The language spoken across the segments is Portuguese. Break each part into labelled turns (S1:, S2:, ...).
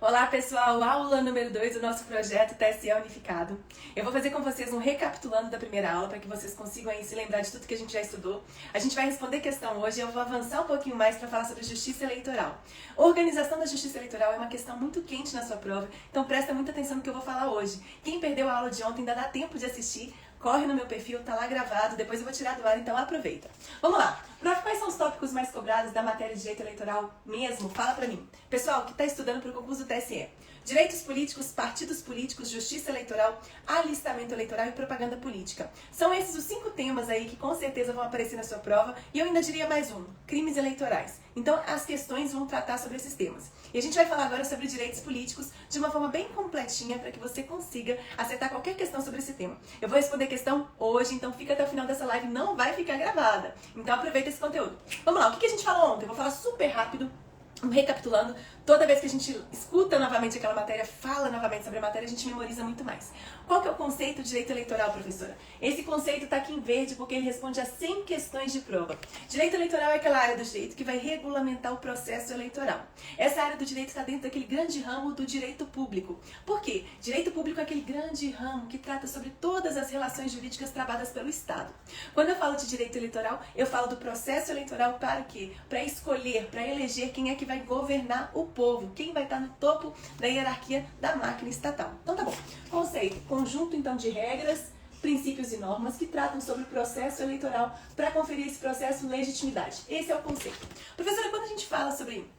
S1: Olá pessoal, aula número 2 do nosso projeto TSE Unificado. Eu vou fazer com vocês um recapitulando da primeira aula para que vocês consigam aí se lembrar de tudo que a gente já estudou. A gente vai responder questão hoje e eu vou avançar um pouquinho mais para falar sobre justiça eleitoral. Organização da justiça eleitoral é uma questão muito quente na sua prova, então presta muita atenção no que eu vou falar hoje. Quem perdeu a aula de ontem ainda dá tempo de assistir. Corre no meu perfil, tá lá gravado, depois eu vou tirar do ar, então aproveita. Vamos lá. Prof, quais são os tópicos mais cobrados da matéria de direito eleitoral mesmo? Fala pra mim. Pessoal que está estudando para o concurso do TSE. Direitos políticos, partidos políticos, justiça eleitoral, alistamento eleitoral e propaganda política. São esses os 5 temas aí que com certeza vão aparecer na sua prova e eu ainda diria mais um, crimes eleitorais. Então as questões vão tratar sobre esses temas. E a gente vai falar agora sobre direitos políticos de uma forma bem completinha para que você consiga acertar qualquer questão sobre esse tema. Eu vou responder questão hoje, então fica até o final dessa live, não vai ficar gravada. Então aproveita esse conteúdo. Vamos lá, o que a gente falou ontem? Eu vou falar super rápido. Recapitulando, toda vez que a gente escuta novamente aquela matéria, fala novamente sobre a matéria, a gente memoriza muito mais. Qual que é o conceito de direito eleitoral, professora? Esse conceito está aqui em verde porque ele responde a 100 questões de prova. Direito eleitoral é aquela área do direito que vai regulamentar o processo eleitoral. Essa área do direito está dentro daquele grande ramo do direito público. Por quê? Direito público é aquele grande ramo que trata sobre todas as relações jurídicas travadas pelo Estado. Quando eu falo de direito eleitoral, eu falo do processo eleitoral para quê? Para escolher, para eleger quem é que vai governar o povo, quem vai estar no topo da hierarquia da máquina estatal. Então tá bom. Conceito, conjunto então de regras, princípios e normas que tratam sobre o processo eleitoral para conferir esse processo legitimidade. Esse é o conceito. Professora, quando a gente fala sobre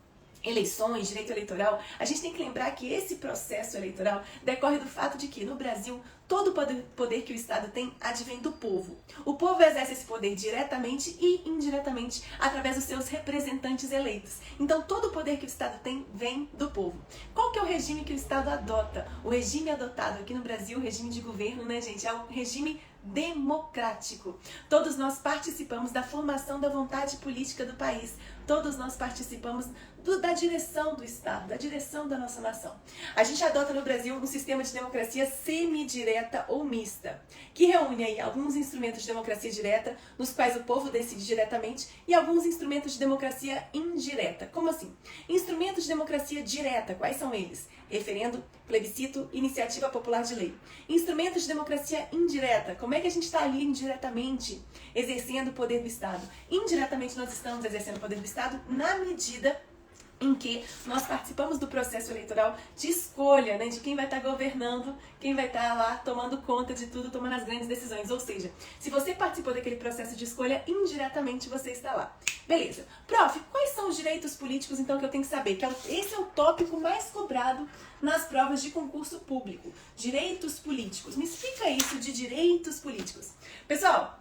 S1: eleições, direito eleitoral, a gente tem que lembrar que esse processo eleitoral decorre do fato de que, no Brasil, todo o poder que o Estado tem advém do povo. O povo exerce esse poder diretamente e indiretamente através dos seus representantes eleitos. Então, todo o poder que o Estado tem vem do povo. Qual que é o regime que o Estado adota? O regime adotado aqui no Brasil, o regime de governo, né, gente? É o regime democrático. Todos nós participamos da formação da vontade política do país. Todos nós participamos da direção do Estado, da direção da nossa nação. A gente adota no Brasil um sistema de democracia semidireta ou mista, que reúne aí alguns instrumentos de democracia direta, nos quais o povo decide diretamente, e alguns instrumentos de democracia indireta. Como assim? Instrumentos de democracia direta, quais são eles? Referendo, plebiscito, iniciativa popular de lei. Instrumentos de democracia indireta, como é que a gente está ali indiretamente exercendo o poder do Estado? Indiretamente nós estamos exercendo o poder do Estado na medida em que nós participamos do processo eleitoral de escolha, né, de quem vai estar governando, quem vai estar lá tomando conta de tudo, tomando as grandes decisões. Ou seja, se você participou daquele processo de escolha, indiretamente você está lá. Beleza. Prof, quais são os direitos políticos, então, que eu tenho que saber? Esse é o tópico mais cobrado nas provas de concurso público. Direitos políticos. Me explica isso de direitos políticos. Pessoal,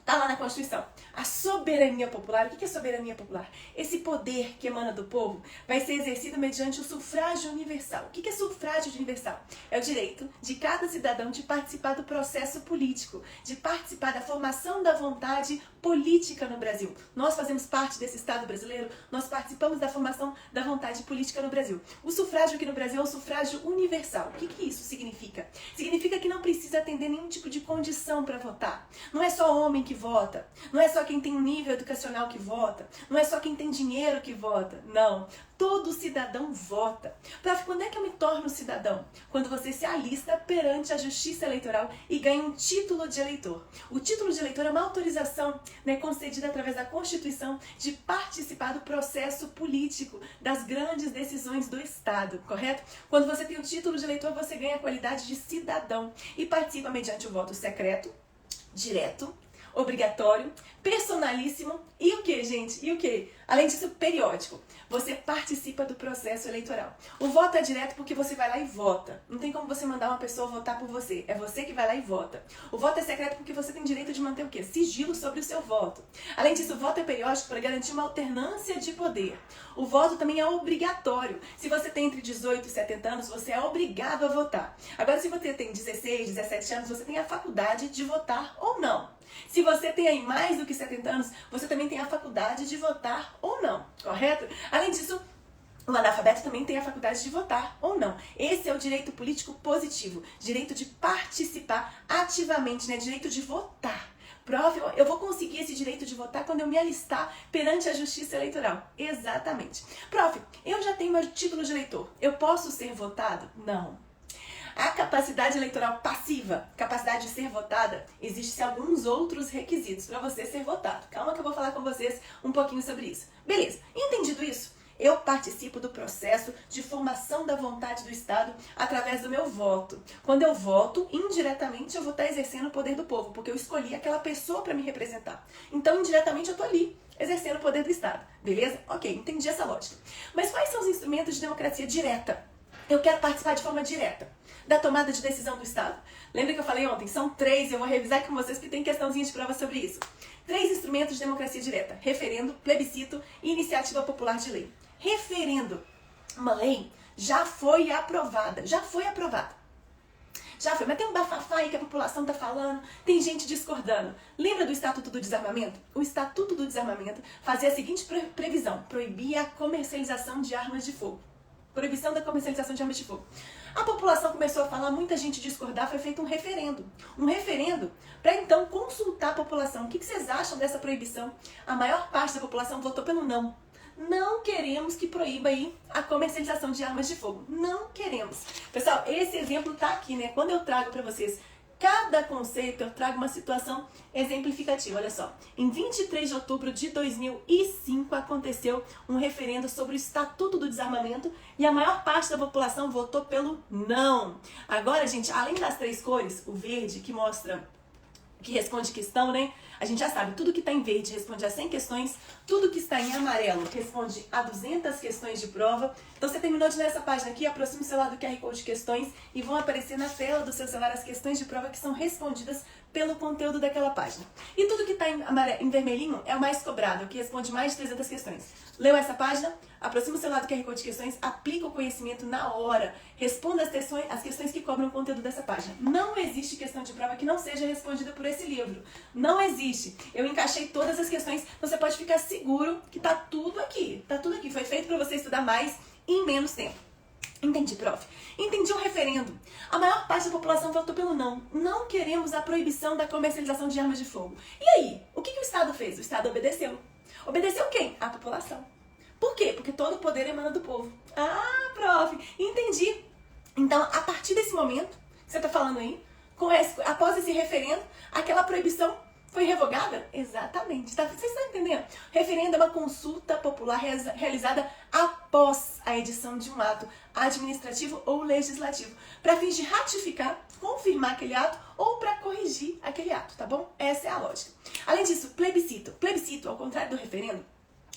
S1: tá lá na Constituição. A soberania popular, o que é soberania popular? Esse poder que emana do povo vai ser exercido mediante o sufrágio universal. O que é sufrágio universal? É o direito de cada cidadão de participar do processo político, de participar da formação da vontade política no Brasil. Nós fazemos parte desse Estado brasileiro, nós participamos da formação da vontade política no Brasil. O sufrágio aqui no Brasil é o sufrágio universal. O que isso significa? Significa que não precisa atender nenhum tipo de condição para votar. Não é só homem que vota, não é só quem tem um nível educacional que vota, não é só quem tem dinheiro que vota, não. Todo cidadão vota. Prof, quando é que eu me torno cidadão? Quando você se alista perante a justiça eleitoral e ganha um título de eleitor. O título de eleitor é uma autorização, né, concedida através da Constituição de participar do processo político, das grandes decisões do Estado, correto? Quando você tem o título de eleitor, você ganha a qualidade de cidadão e participa mediante o voto secreto, direto, obrigatório, personalíssimo e o que, gente? E o que? Além disso, periódico. Você participa do processo eleitoral. O voto é direto porque você vai lá e vota. Não tem como você mandar uma pessoa votar por você. É você que vai lá e vota. O voto é secreto porque você tem direito de manter o quê? Sigilo sobre o seu voto. Além disso, o voto é periódico para garantir uma alternância de poder. O voto também é obrigatório. Se você tem entre 18 e 70 anos, você é obrigado a votar. Agora, se você tem 16, 17 anos, você tem a faculdade de votar ou não. Se você tem aí mais do que 70 anos, você também tem a faculdade de votar ou não, correto? Além disso, o analfabeto também tem a faculdade de votar ou não. Esse é o direito político positivo, direito de participar ativamente, né? Direito de votar. Prof, eu vou conseguir esse direito de votar quando eu me alistar perante a justiça eleitoral. Exatamente. Prof, eu já tenho meu título de eleitor. Eu posso ser votado? Não. A capacidade eleitoral passiva, capacidade de ser votada, existem alguns outros requisitos para você ser votado. Calma que eu vou falar com vocês um pouquinho sobre isso. Beleza, entendido isso? Eu participo do processo de formação da vontade do Estado através do meu voto. Quando eu voto, indiretamente eu vou estar exercendo o poder do povo, porque eu escolhi aquela pessoa para me representar. Então, indiretamente eu estou ali, exercendo o poder do Estado. Beleza? Ok, entendi essa lógica. Mas quais são os instrumentos de democracia direta? Eu quero participar de forma direta da tomada de decisão do Estado. Lembra que eu falei ontem? São 3, eu vou revisar com vocês que tem questãozinha de prova sobre isso. 3 instrumentos de democracia direta: referendo, plebiscito e iniciativa popular de lei. Referendo. Uma lei já foi aprovada. Já foi, mas tem um bafafá aí que a população está falando, tem gente discordando. Lembra do Estatuto do Desarmamento? O Estatuto do Desarmamento fazia a seguinte previsão: proibia a comercialização de armas de fogo. Proibição da comercialização de armas de fogo. A população começou a falar, muita gente discordar, foi feito um referendo. Um referendo para então consultar a população. O que vocês acham dessa proibição? A maior parte da população votou pelo não. Não queremos que proíba aí a comercialização de armas de fogo. Não queremos. Pessoal, esse exemplo tá aqui, né? Quando eu trago para vocês cada conceito, eu trago uma situação exemplificativa. Olha só, em 23 de outubro de 2005 aconteceu um referendo sobre o Estatuto do Desarmamento e a maior parte da população votou pelo não. Agora, gente, além das 3 cores, o verde que mostra, que responde questão, né? A gente já sabe, tudo que está em verde responde a 100 questões, tudo que está em amarelo responde a 200 questões de prova. Então você terminou de ler essa página aqui, aproxime o celular do QR Code de questões e vão aparecer na tela do seu celular as questões de prova que são respondidas pelo conteúdo daquela página. E tudo que está em vermelhinho é o mais cobrado, que responde mais de 300 questões. Leu essa página? Aproxima o celular do QR Code de questões, aplica o conhecimento na hora, responda as questões que cobram o conteúdo dessa página. Não existe questão de prova que não seja respondida por esse livro. Não existe. Eu encaixei todas as questões, você pode ficar seguro que tá tudo aqui. Tá tudo aqui. Foi feito para você estudar mais em menos tempo. Entendi, prof. Entendi o referendo. A maior parte da população votou pelo não. Não queremos a proibição da comercialização de armas de fogo. E aí, o que o Estado fez? O Estado obedeceu. Obedeceu quem? A população. Por quê? Porque todo o poder emana do povo. Ah, prof, entendi. Então, a partir desse momento que você está falando aí, após esse referendo, aquela proibição foi revogada? Exatamente. Vocês estão entendendo? Referendo é uma consulta popular realizada após a edição de um ato administrativo ou legislativo, para fins de ratificar, confirmar aquele ato ou para corrigir aquele ato, tá bom? Essa é a lógica. Além disso, plebiscito. Plebiscito, ao contrário do referendo,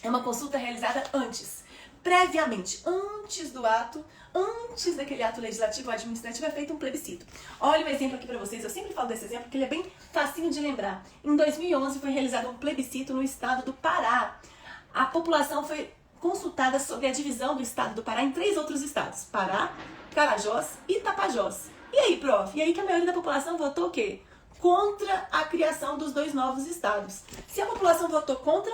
S1: é uma consulta realizada antes, previamente, antes do ato, antes daquele ato legislativo ou administrativo, é feito um plebiscito. Olha o exemplo aqui para vocês, eu sempre falo desse exemplo porque ele é bem facinho de lembrar. Em 2011 foi realizado um plebiscito no estado do Pará. A população foi consultada sobre a divisão do estado do Pará em 3 outros estados: Pará, Carajós e Tapajós. E aí, prof? E aí que a maioria da população votou o quê? Contra a criação dos 2 novos estados. Se a população votou contra,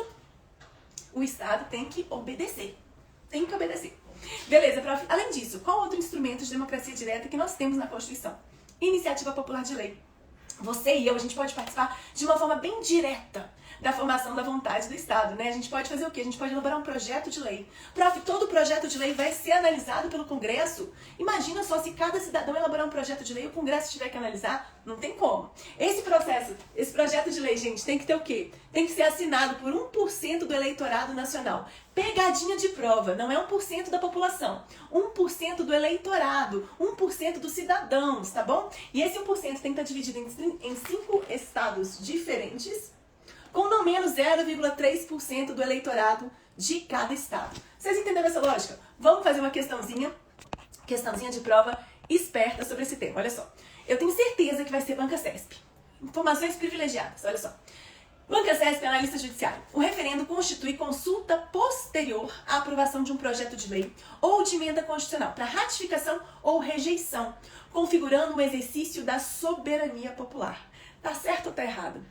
S1: o Estado tem que obedecer. Tem que obedecer. Beleza, prof. Além disso, qual outro instrumento de democracia direta que nós temos na Constituição? Iniciativa popular de lei. Você e eu, a gente pode participar de uma forma bem direta da formação da vontade do Estado, né? A gente pode fazer o quê? A gente pode elaborar um projeto de lei. Prof, todo projeto de lei vai ser analisado pelo Congresso? Imagina só se cada cidadão elaborar um projeto de lei e o Congresso tiver que analisar. Não tem como. Esse projeto de lei, gente, tem que ter o quê? Tem que ser assinado por 1% do eleitorado nacional. Pegadinha de prova, não é 1% da população. 1% do eleitorado, 1% dos cidadãos, tá bom? E esse 1% tem que estar dividido em 5 estados diferentes, com não menos 0,3% do eleitorado de cada estado. Vocês entenderam essa lógica? Vamos fazer uma questãozinha de prova esperta sobre esse tema. Olha só, eu tenho certeza que vai ser Banca CESP. Informações privilegiadas, olha só. Banca CESP, analista judiciário. O referendo constitui consulta posterior à aprovação de um projeto de lei ou de emenda constitucional para ratificação ou rejeição, configurando um exercício da soberania popular. Tá certo ou tá errado?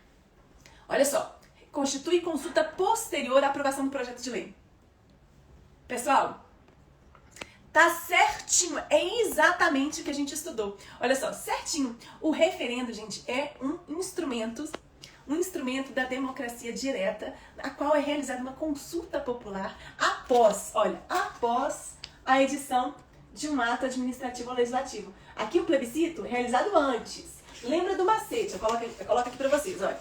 S1: Olha só, constitui consulta posterior à aprovação do projeto de lei. Pessoal, tá certinho, é exatamente o que a gente estudou. Olha só, certinho. O referendo, gente, é um instrumento um instrumento da democracia direta, a qual é realizada uma consulta popular após a edição de um ato administrativo ou legislativo. Aqui o plebiscito é realizado antes. Lembra do macete? Eu coloco aqui pra vocês, olha.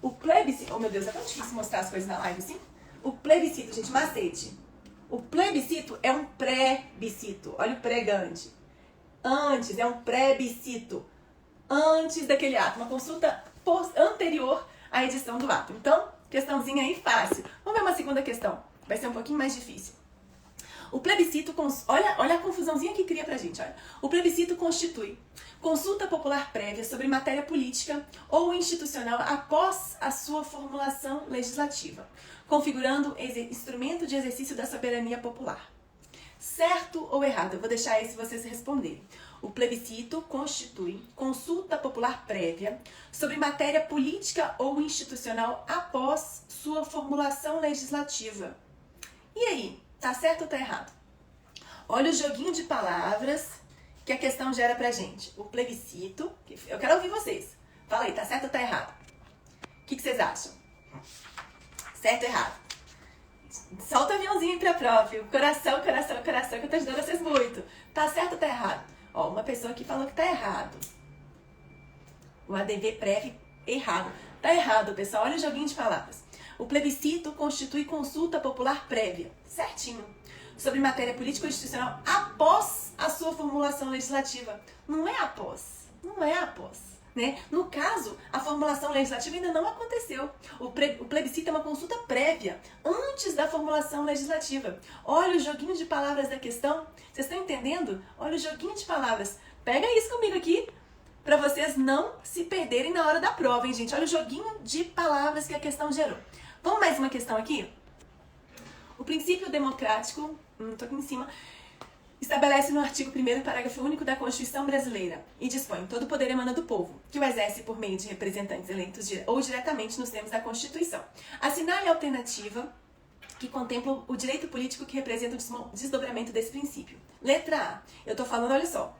S1: O plebiscito... Oh, meu Deus, é tão difícil mostrar as coisas na live assim. O plebiscito, gente, macete. O plebiscito é um pré-bicito. Olha o pregante. Antes, é um pré-bicito. Antes daquele ato. Uma consulta anterior à edição do ato. Então, questãozinha aí fácil. Vamos ver uma segunda questão. Vai ser um pouquinho mais difícil. O plebiscito, olha a confusãozinha que cria pra gente, olha. O plebiscito constitui consulta popular prévia sobre matéria política ou institucional após a sua formulação legislativa, configurando instrumento de exercício da soberania popular. Certo ou errado? Eu vou deixar aí se vocês responderem. O plebiscito constitui consulta popular prévia sobre matéria política ou institucional após sua formulação legislativa. E aí? Tá certo ou tá errado? Olha o joguinho de palavras que a questão gera pra gente. O plebiscito, eu quero ouvir vocês. Fala aí, tá certo ou tá errado? O que vocês acham? Certo ou errado? Solta o aviãozinho aí pra prof. Coração, coração, coração, que eu tô ajudando vocês muito. Tá certo ou tá errado? Ó, uma pessoa aqui falou que tá errado. O ADV prévio, errado. Tá errado, pessoal. Olha o joguinho de palavras. O plebiscito constitui consulta popular prévia, certinho, sobre matéria política ou institucional após a sua formulação legislativa. Não é após, né? No caso, a formulação legislativa ainda não aconteceu. O plebiscito é uma consulta prévia, antes da formulação legislativa. Olha o joguinho de palavras da questão. Vocês estão entendendo? Olha o joguinho de palavras. Pega isso comigo aqui, para vocês não se perderem na hora da prova, hein, gente? Olha o joguinho de palavras que a questão gerou. Vamos mais uma questão aqui? O princípio democrático, tô aqui em cima, estabelece no artigo 1º, parágrafo único da Constituição Brasileira e dispõe: todo o poder emana do povo, que o exerce por meio de representantes eleitos ou diretamente nos termos da Constituição. Assinale a alternativa que contempla o direito político que representa o desdobramento desse princípio. Letra A. Eu tô falando, olha só.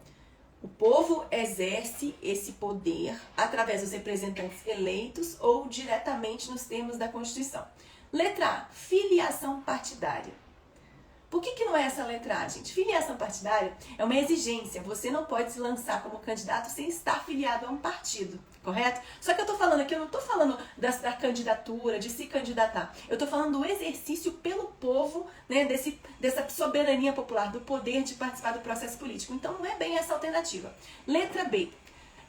S1: O povo exerce esse poder através dos representantes eleitos ou diretamente nos termos da Constituição. Letra A, filiação partidária. Por que não é essa letra A, gente? Filiação partidária é uma exigência. Você não pode se lançar como candidato sem estar filiado a um partido, correto? Só que eu tô falando aqui, eu não tô falando da candidatura, de se candidatar. Eu tô falando do exercício pelo povo, né, dessa soberania popular, do poder de participar do processo político. Então não é bem essa alternativa. Letra B.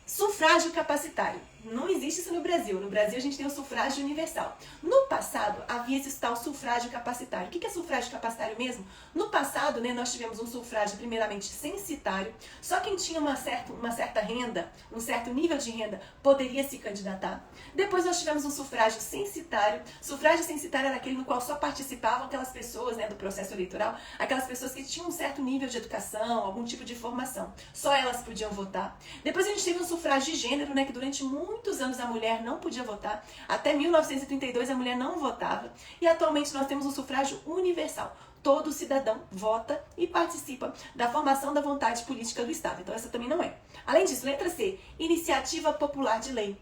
S1: Sufrágio capacitário. Não existe isso no Brasil. No Brasil a gente tem o sufrágio universal. No passado havia esse tal sufrágio capacitário. O que é sufrágio capacitário mesmo? No passado, né, nós tivemos um sufrágio primeiramente censitário. Só quem tinha uma certa renda, um certo nível de renda, poderia se candidatar. Depois nós tivemos um sufrágio censitário. Sufrágio censitário era aquele no qual só participavam aquelas pessoas, né, do processo eleitoral, aquelas pessoas que tinham um certo nível de educação, algum tipo de formação. Só elas podiam votar. Depois a gente teve um sufrágio de gênero, né, que durante muitos anos a mulher não podia votar. Até 1932 a mulher não votava. E atualmente nós temos um sufrágio universal. Todo cidadão vota e participa da formação da vontade política do Estado. Então essa também não é. Além disso, letra C, iniciativa popular de lei.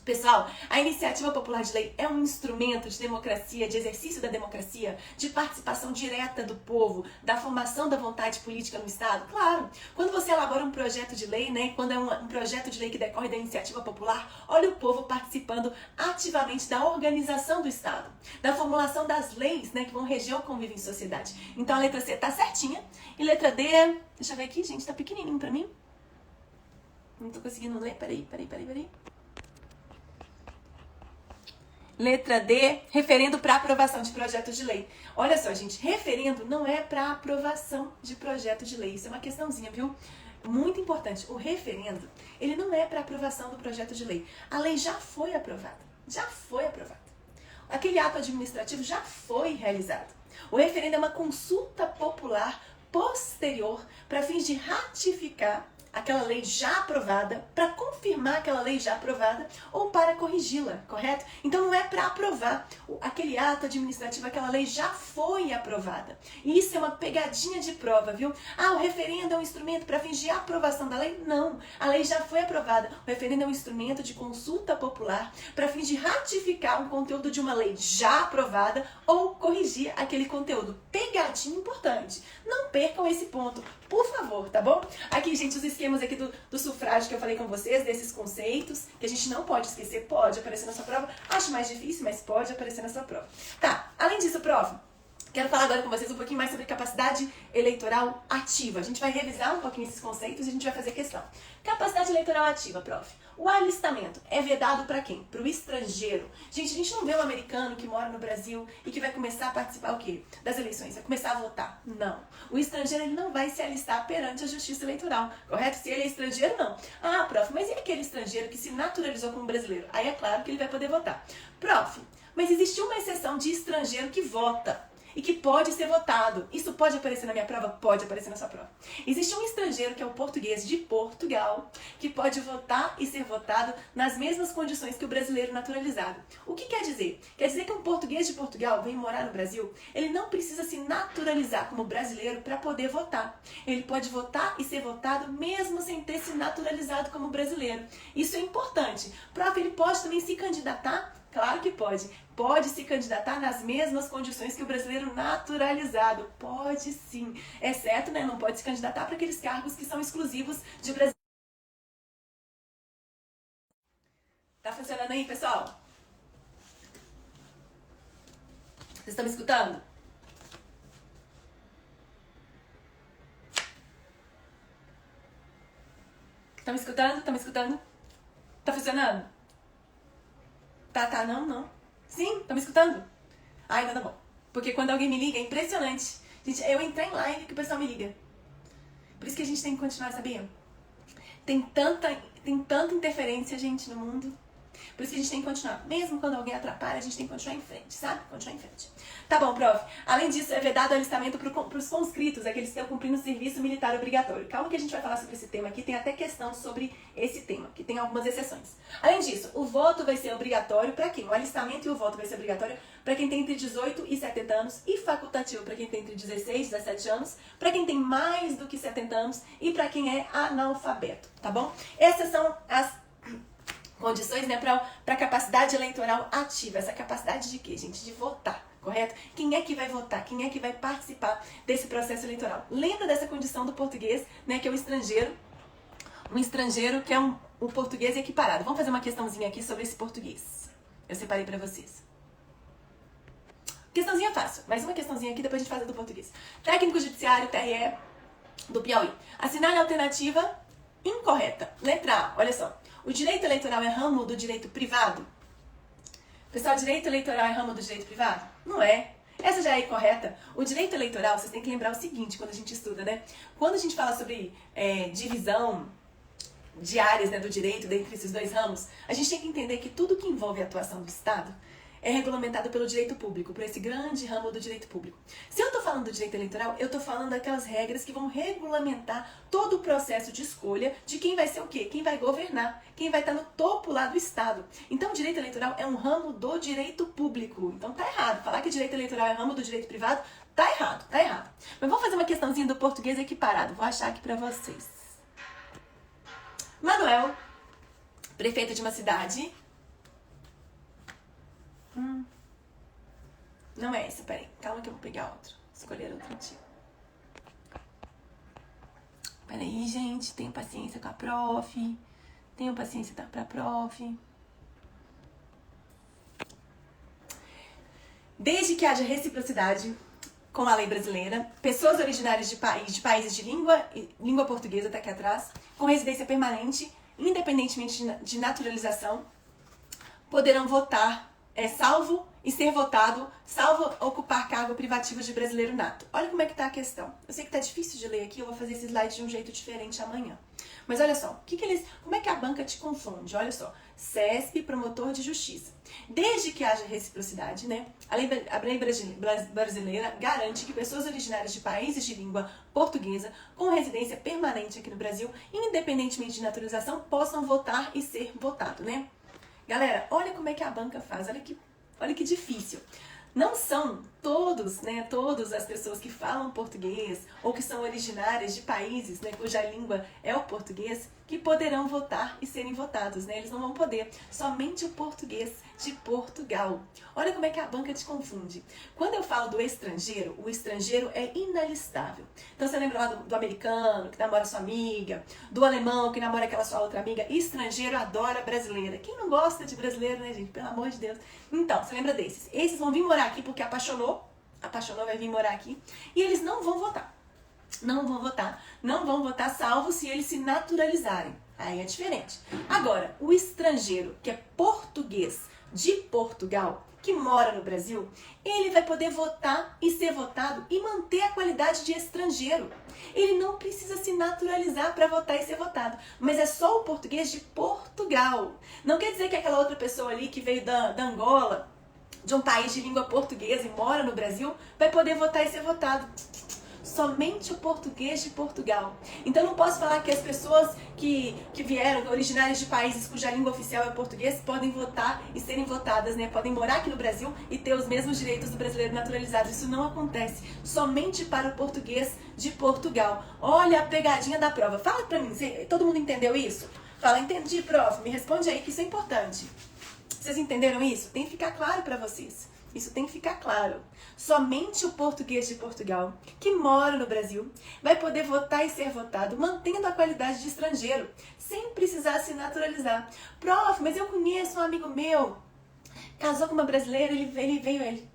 S1: Pessoal, a iniciativa popular de lei é um instrumento de democracia, de exercício da democracia, de participação direta do povo, da formação da vontade política no Estado? Claro, quando você elabora um projeto de lei, né, quando é um projeto de lei que decorre da iniciativa popular, olha o povo participando ativamente da organização do Estado, da formulação das leis, né, que vão reger o convívio em sociedade. Então a letra C tá certinha. E letra D, deixa eu ver aqui, gente, tá pequenininho pra mim. Não tô conseguindo ler, peraí. Letra D, referendo para aprovação de projeto de lei. Olha só, gente, referendo não é para aprovação de projeto de lei. Isso é uma questãozinha, viu? Muito importante. O referendo, ele não é para aprovação do projeto de lei. A lei já foi aprovada. Aquele ato administrativo já foi realizado. O referendo é uma consulta popular posterior para fins de ratificar aquela lei já aprovada, para confirmar aquela lei já aprovada ou para corrigi-la, correto? Então não é para aprovar aquele ato administrativo, aquela lei já foi aprovada. E isso é uma pegadinha de prova, viu? Ah, o referendo é um instrumento para fingir a aprovação da lei? Não, a lei já foi aprovada. O referendo é um instrumento de consulta popular para fingir ratificar um conteúdo de uma lei já aprovada ou corrigir aquele conteúdo. Pegadinha importante. Não percam esse ponto, por favor, tá bom? Aqui, gente, os esquemas aqui do sufrágio que eu falei com vocês, desses conceitos, que a gente não pode esquecer, pode aparecer na sua prova. Acho mais difícil, mas pode aparecer na sua prova. Tá, além disso, prova, quero falar agora com vocês um pouquinho mais sobre capacidade eleitoral ativa. A gente vai revisar um pouquinho esses conceitos e a gente vai fazer questão. Capacidade eleitoral ativa, prof. O alistamento é vedado para quem? Para o estrangeiro. Gente, a gente não vê um americano que mora no Brasil e que vai começar a participar o quê? Das eleições, vai começar a votar. Não. O estrangeiro ele não vai se alistar perante a justiça eleitoral, correto? Se ele é estrangeiro, não. Ah, prof, mas e aquele estrangeiro que se naturalizou como brasileiro? Aí é claro que ele vai poder votar. Prof, mas existe uma exceção de estrangeiro que vota e que pode ser votado. Isso pode aparecer na minha prova? Pode aparecer na sua prova. Existe um estrangeiro, que é o português de Portugal, que pode votar e ser votado nas mesmas condições que o brasileiro naturalizado. O que quer dizer? Quer dizer que um português de Portugal vem morar no Brasil, ele não precisa se naturalizar como brasileiro para poder votar. Ele pode votar e ser votado mesmo sem ter se naturalizado como brasileiro. Isso é importante. Prof, ele pode também se candidatar? Claro que pode. Pode se candidatar nas mesmas condições que o brasileiro naturalizado. Pode sim. Exceto, né, não pode se candidatar para aqueles cargos que são exclusivos de brasileiro. Tá funcionando aí, pessoal? Vocês estão me escutando? Estão me escutando? Estão me escutando? Tá funcionando? Tá, não. Sim, estão me escutando? Ah, então tá bom. Porque quando alguém me liga, é impressionante. Gente, eu entrei em live que o pessoal me liga. Por isso que a gente tem que continuar, sabia? Tem tanta interferência, gente, no mundo. Por isso que a gente tem que continuar. Mesmo quando alguém atrapalha, a gente tem que continuar em frente, sabe? Continuar em frente. Tá bom, prof. Além disso, é vedado o alistamento para os conscritos, aqueles que estão cumprindo o serviço militar obrigatório. Calma que a gente vai falar sobre esse tema aqui. Tem até questão sobre esse tema, que tem algumas exceções. Além disso, o voto vai ser obrigatório para quem? O alistamento e o voto vai ser obrigatório para quem tem entre 18 e 70 anos e facultativo para quem tem entre 16 e 17 anos, para quem tem mais do que 70 anos e para quem é analfabeto, tá bom? Essas são as condições, né, para capacidade eleitoral ativa. Essa capacidade de quê, gente? De votar, correto? Quem é que vai votar? Quem é que vai participar desse processo eleitoral? Lembra dessa condição do português, né, que é o estrangeiro, um estrangeiro que é um português equiparado. Vamos fazer uma questãozinha aqui sobre esse português. Eu separei para vocês. Questãozinha fácil, mais uma questãozinha aqui, depois a gente faz a do português. Técnico Judiciário, TRE, do Piauí. Assinale a alternativa incorreta. Letra A, olha só. O direito eleitoral é ramo do direito privado? Pessoal, direito eleitoral é ramo do direito privado? Não é. Essa já é incorreta. O direito eleitoral, vocês têm que lembrar o seguinte quando a gente estuda, né? Quando a gente fala sobre divisão de áreas, né, do direito dentre esses dois ramos, a gente tem que entender que tudo que envolve a atuação do Estado é regulamentado pelo direito público, por esse grande ramo do direito público. Se eu estou falando do direito eleitoral, eu estou falando daquelas regras que vão regulamentar todo o processo de escolha de quem vai ser o quê? Quem vai governar, quem vai estar no topo lá do Estado. Então, o direito eleitoral é um ramo do direito público. Então, tá errado. Falar que direito eleitoral é ramo do direito privado, tá errado, tá errado. Mas vamos fazer uma questãozinha do português equiparado. Vou achar aqui pra vocês. Manuel, prefeito de uma cidade. Não é esse, peraí. Calma que eu vou pegar outro. Escolher outro antigo. Peraí, gente. Tenho paciência com a prof. Tenho paciência pra prof. Desde que haja reciprocidade com a lei brasileira, pessoas originárias de países de língua portuguesa, até aqui atrás, com residência permanente, independentemente de naturalização, poderão votar, salvo e ser votado, salvo ocupar cargo privativo de brasileiro nato. Olha como é que tá a questão. Eu sei que tá difícil de ler aqui, eu vou fazer esse slide de um jeito diferente amanhã. Mas olha só, como é que a banca te confunde? Olha só, CESP, promotor de justiça. Desde que haja reciprocidade, né? A lei brasileira garante que pessoas originárias de países de língua portuguesa com residência permanente aqui no Brasil, independentemente de naturalização, possam votar e ser votado, né? Galera, olha como é que a banca faz, olha que difícil. Não são todas as pessoas que falam português ou que são originárias de países, né, cuja língua é o português, que poderão votar e serem votados, né? Eles não vão poder. Somente o português de Portugal. Olha como é que a banca te confunde. Quando eu falo do estrangeiro, o estrangeiro é inalistável. Então você lembra lá do americano, que namora sua amiga, do alemão, que namora aquela sua outra amiga. Estrangeiro adora brasileira. Quem não gosta de brasileiro, né, gente? Pelo amor de Deus. Então, você lembra desses? Esses vão vir morar aqui porque apaixonou, vai vir morar aqui, e eles não vão votar. Não vão votar salvo se eles se naturalizarem. Aí é diferente. Agora, o estrangeiro que é português de Portugal, que mora no Brasil, ele vai poder votar e ser votado e manter a qualidade de estrangeiro. Ele não precisa se naturalizar para votar e ser votado, mas é só o português de Portugal. Não quer dizer que aquela outra pessoa ali que veio da Angola, de um país de língua portuguesa e mora no Brasil, vai poder votar e ser votado. Somente o português de Portugal. Então não posso falar que as pessoas que vieram, originárias de países cuja língua oficial é português, podem votar e serem votadas, né? Podem morar aqui no Brasil e ter os mesmos direitos do brasileiro naturalizado. Isso não acontece. Somente para o português de Portugal. Olha a pegadinha da prova. Fala pra mim, todo mundo entendeu isso? Fala, entendi, prof. Me responde aí que isso é importante. Vocês entenderam isso? Tem que ficar claro para vocês. Isso tem que ficar claro. Somente o português de Portugal, que mora no Brasil, vai poder votar e ser votado, mantendo a qualidade de estrangeiro, sem precisar se naturalizar. Prof, mas eu conheço um amigo meu, casou com uma brasileira, ele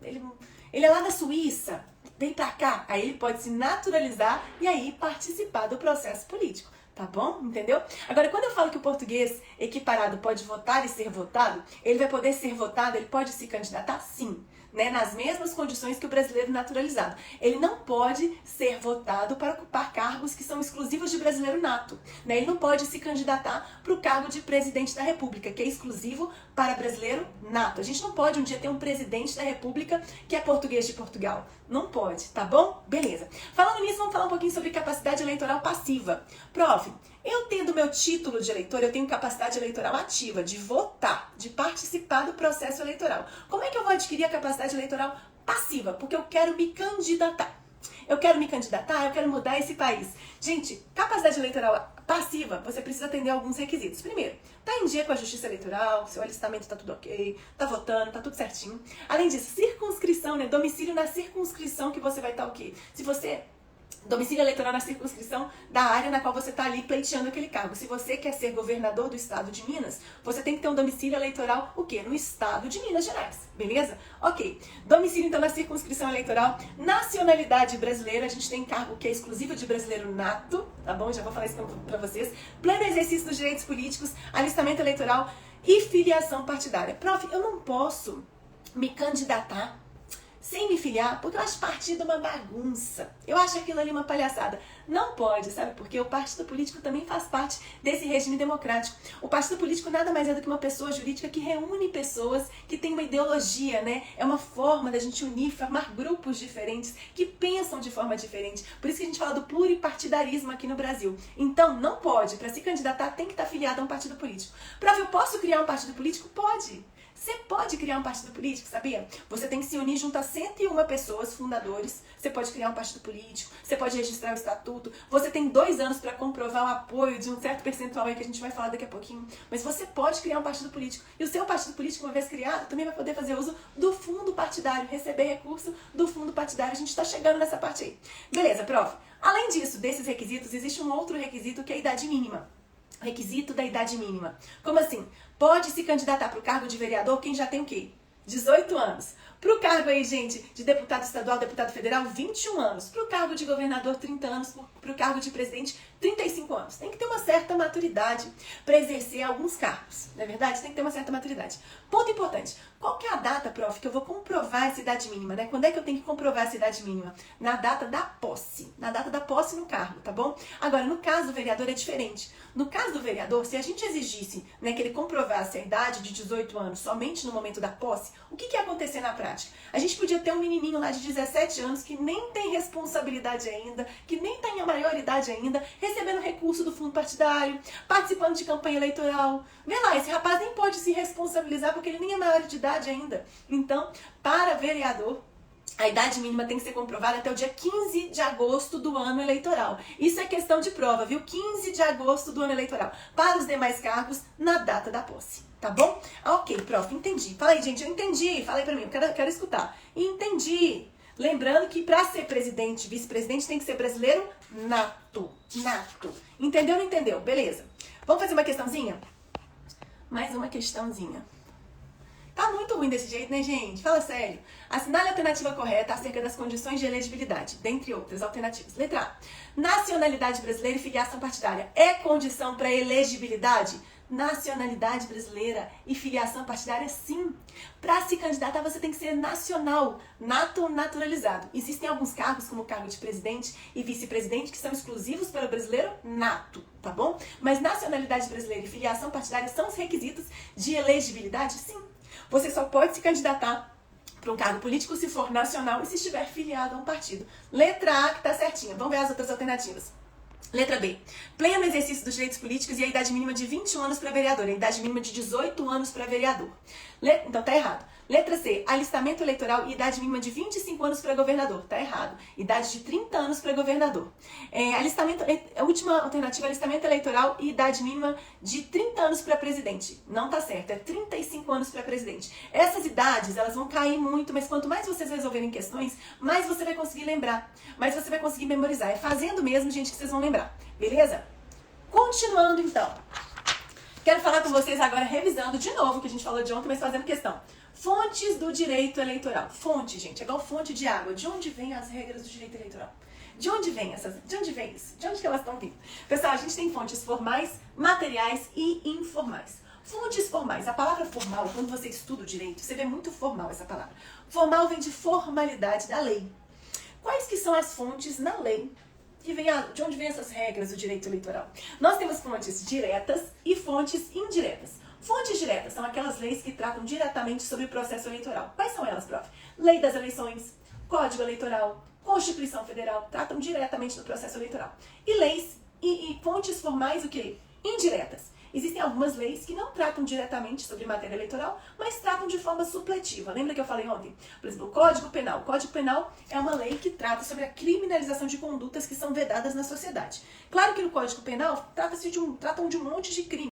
S1: é lá da Suíça, vem pra cá. Aí ele pode se naturalizar e aí participar do processo político. Tá bom? Entendeu? Agora, quando eu falo que o português equiparado pode votar e ser votado, ele vai poder ser votado, ele pode se candidatar? Sim. Né, nas mesmas condições que o brasileiro naturalizado. Ele não pode ser votado para ocupar cargos que são exclusivos de brasileiro nato. Né? Ele não pode se candidatar para o cargo de presidente da República, que é exclusivo para brasileiro nato. A gente não pode um dia ter um presidente da República que é português de Portugal. Não pode, tá bom? Beleza. Falando nisso, vamos falar um pouquinho sobre capacidade eleitoral passiva. Prof, eu tendo meu título de eleitor, eu tenho capacidade eleitoral ativa, de votar, de participar do processo eleitoral. Como é que eu vou adquirir a capacidade eleitoral passiva? Porque eu quero me candidatar. Eu quero mudar esse país. Gente, capacidade eleitoral passiva, você precisa atender alguns requisitos. Primeiro, tá em dia com a justiça eleitoral, seu alistamento tá tudo ok, tá votando, tá tudo certinho. Além disso, circunscrição, né? Domicílio na circunscrição que você vai estar o quê? Se você... Domicílio eleitoral na circunscrição da área na qual você está ali pleiteando aquele cargo. Se você quer ser governador do estado de Minas, você tem que ter um domicílio eleitoral, o quê? No estado de Minas Gerais, beleza? Ok. Domicílio, então, na circunscrição eleitoral. Nacionalidade brasileira, a gente tem cargo que é exclusivo de brasileiro nato, tá bom? Já vou falar isso pra vocês. Pleno exercício dos direitos políticos, alistamento eleitoral e filiação partidária. Prof, eu não posso me candidatar sem me filiar, porque eu acho partido uma bagunça. Eu acho aquilo ali uma palhaçada. Não pode, sabe? Porque o partido político também faz parte desse regime democrático. O partido político nada mais é do que uma pessoa jurídica que reúne pessoas que têm uma ideologia, né? É uma forma da gente unir, formar grupos diferentes, que pensam de forma diferente. Por isso que a gente fala do pluripartidarismo aqui no Brasil. Então, não pode. Para se candidatar, tem que estar filiado a um partido político. Prof, eu posso criar um partido político? Pode. Você pode criar um partido político, sabia? Você tem que se unir junto a 101 pessoas, fundadores. Você pode criar um partido político, você pode registrar o estatuto. Você tem 2 anos para comprovar o apoio de um certo percentual aí que a gente vai falar daqui a pouquinho. Mas você pode criar um partido político. E o seu partido político, uma vez criado, também vai poder fazer uso do fundo partidário, receber recurso do fundo partidário. A gente está chegando nessa parte aí. Beleza, prof. Além disso, desses requisitos, existe um outro requisito que é a idade mínima. Requisito da idade mínima. Como assim? Pode se candidatar para o cargo de vereador quem já tem o quê? 18 anos. Pro cargo aí, gente, de deputado estadual, deputado federal, 21 anos. Pro cargo de governador, 30 anos. Pro cargo de presidente, 35 anos. Tem que ter uma certa maturidade para exercer alguns cargos, não é verdade? Tem que ter uma certa maturidade. Ponto importante. Qual que é a data, prof, que eu vou comprovar essa idade mínima, né? Quando é que eu tenho que comprovar essa idade mínima? Na data da posse. Na data da posse no cargo, tá bom? Agora, no caso do vereador é diferente. No caso do vereador, se a gente exigisse, né, que ele comprovasse a idade de 18 anos somente no momento da posse, o que ia acontecer na prática? A gente podia ter um menininho lá de 17 anos que nem tem responsabilidade ainda, que nem tem a maioridade ainda, recebendo recurso do fundo partidário, participando de campanha eleitoral. Vê lá, esse rapaz nem pode se responsabilizar porque ele nem é maior de idade ainda. Então, para vereador, a idade mínima tem que ser comprovada até o dia 15 de agosto do ano eleitoral. Isso é questão de prova, viu? 15 de agosto do ano eleitoral. Para os demais cargos, na data da posse. Tá bom? Ok, prof, entendi. Fala aí, gente, eu entendi. Fala aí pra mim, eu quero escutar. Entendi. Lembrando que para ser presidente, vice-presidente, tem que ser brasileiro nato. Nato. Entendeu ou não entendeu? Beleza. Vamos fazer uma questãozinha? Mais uma questãozinha. Tá muito ruim desse jeito, né, gente? Fala sério. Assinale a alternativa correta acerca das condições de elegibilidade, dentre outras alternativas. Letra A. Nacionalidade brasileira e filiação partidária é condição para elegibilidade? Nacionalidade brasileira e filiação partidária, sim. Para se candidatar, você tem que ser nacional, nato ou naturalizado. Existem alguns cargos, como o cargo de presidente e vice-presidente, que são exclusivos para o brasileiro nato, tá bom? Mas nacionalidade brasileira e filiação partidária são os requisitos de elegibilidade, sim. Você só pode se candidatar para um cargo político se for nacional e se estiver filiado a um partido. Letra A, que tá certinha. Vamos ver as outras alternativas. Letra B. Pleno exercício dos direitos políticos e a idade mínima de 21 anos para vereador. E a idade mínima de 18 anos para vereador. Então tá errado. Letra C. Alistamento eleitoral e idade mínima de 25 anos para governador. Tá errado. Idade de 30 anos para governador. A última alternativa, alistamento eleitoral e idade mínima de 30 anos para presidente. Não tá certo. É 35 anos para presidente. Essas idades, elas vão cair muito, mas quanto mais vocês resolverem questões, mais você vai conseguir lembrar. Mais você vai conseguir memorizar. É fazendo mesmo, gente, que vocês vão lembrar. Beleza? Continuando, então. Quero falar com vocês agora, revisando de novo o que a gente falou de ontem, mas fazendo questão. Fontes do direito eleitoral. Fonte, gente, é igual fonte de água. De onde vêm as regras do direito eleitoral? De onde vem De onde vem isso? De onde que elas estão vindo? Pessoal, a gente tem fontes formais, materiais e informais. Fontes formais. A palavra formal, quando você estuda o direito, você vê muito formal essa palavra. Formal vem de formalidade da lei. Quais que são as fontes na lei? De onde vêm essas regras do direito eleitoral? Nós temos fontes diretas e fontes indiretas. Fontes diretas são aquelas leis que tratam diretamente sobre o processo eleitoral. Quais são elas, prof? Lei das eleições, Código Eleitoral, Constituição Federal, tratam diretamente do processo eleitoral. E leis e fontes formais, o quê? Indiretas. Existem algumas leis que não tratam diretamente sobre matéria eleitoral, mas tratam de forma supletiva. Lembra que eu falei ontem? Por exemplo, o Código Penal. O Código Penal é uma lei que trata sobre a criminalização de condutas que são vedadas na sociedade. Claro que no Código Penal tratam de um monte de crime.